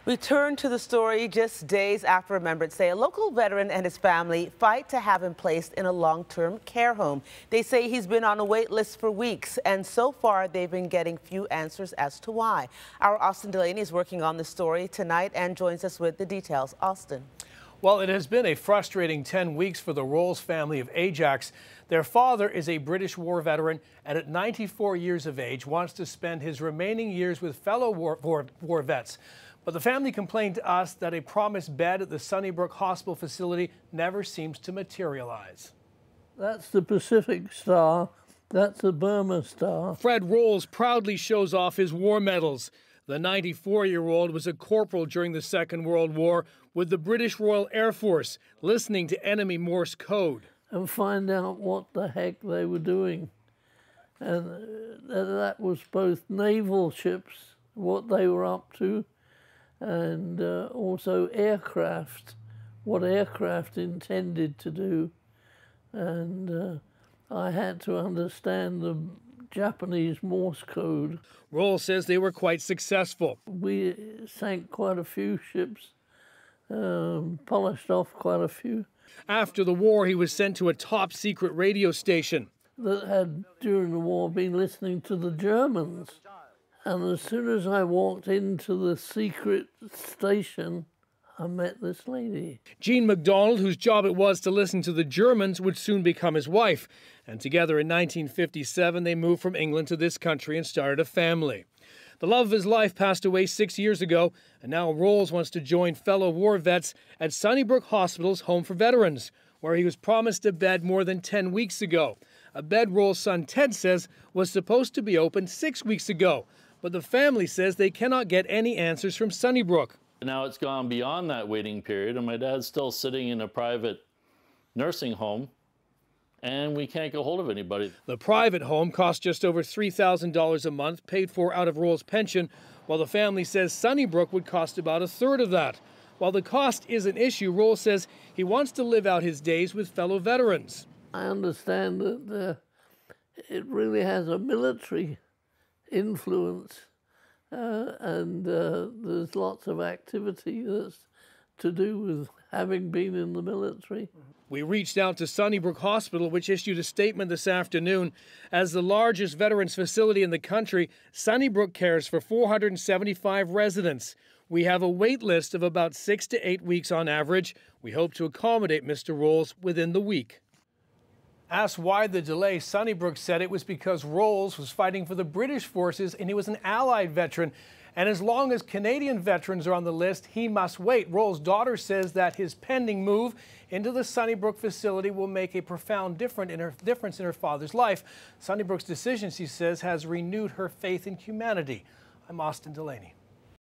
We turn to the story just days after Remembrance Day. A local veteran and his family fight to have him placed in a long-term care home. They say he's been on a wait list for weeks, and so far they've been getting few answers as to why. Our Austin Delaney is working on the story tonight and joins us with the details. Austin. Well, it has been a frustrating 10 weeks for the Rolls family of Ajax. Their father is a British war veteran and at 94 years of age wants to spend his remaining years with fellow war vets. But the family complained to us that a promised bed at the Sunnybrook Hospital facility never seems to materialize. That's the Pacific Star. That's the Burma Star. Fred Rolls proudly shows off his war medals. The 94-year-old was a corporal during the Second World War with the British Royal Air Force, listening to enemy Morse code. And find out what the heck they were doing. And that was both naval ships, what they were up to, and also aircraft, what aircraft intended to do. And I had to understand the Japanese Morse code. Rolls says they were quite successful. We sank quite a few ships, polished off quite a few. After the war, he was sent to a top-secret radio station that had, during the war, been listening to the Germans. And as soon as I walked into the secret station, I met this lady. Jean MacDonald, whose job it was to listen to the Germans, would soon become his wife. And together in 1957, they moved from England to this country and started a family. The love of his life passed away 6 years ago, and now Rolls wants to join fellow war vets at Sunnybrook Hospital's Home for Veterans, where he was promised a bed more than 10 weeks ago. A bed Rolls' son Ted says was supposed to be opened 6 weeks ago, but the family says they cannot get any answers from Sunnybrook. Now it's gone beyond that waiting period, and my dad's still sitting in a private nursing home, and we can't get hold of anybody. The private home costs just over $3,000 a month, paid for out of Rolls' pension, while the family says Sunnybrook would cost about a third of that. While the cost is an issue, Rolls says he wants to live out his days with fellow veterans. I understand that it really has a military influence, and there's lots of activity that's to do with having been in the military. We reached out to Sunnybrook Hospital, which issued a statement this afternoon. As the largest veterans facility in the country, Sunnybrook cares for 475 residents. We have a wait list of about 6 to 8 weeks on average. We hope to accommodate Mr. Rolls within the week. Asked why the delay, Sunnybrook said it was because Rolls was fighting for the British forces and he was an Allied veteran. And as long as Canadian veterans are on the list, he must wait. Rolls' daughter says that his pending move into the Sunnybrook facility will make a profound difference in her father's life. Sunnybrook's decision, she says, has renewed her faith in humanity. I'm Austin Delaney.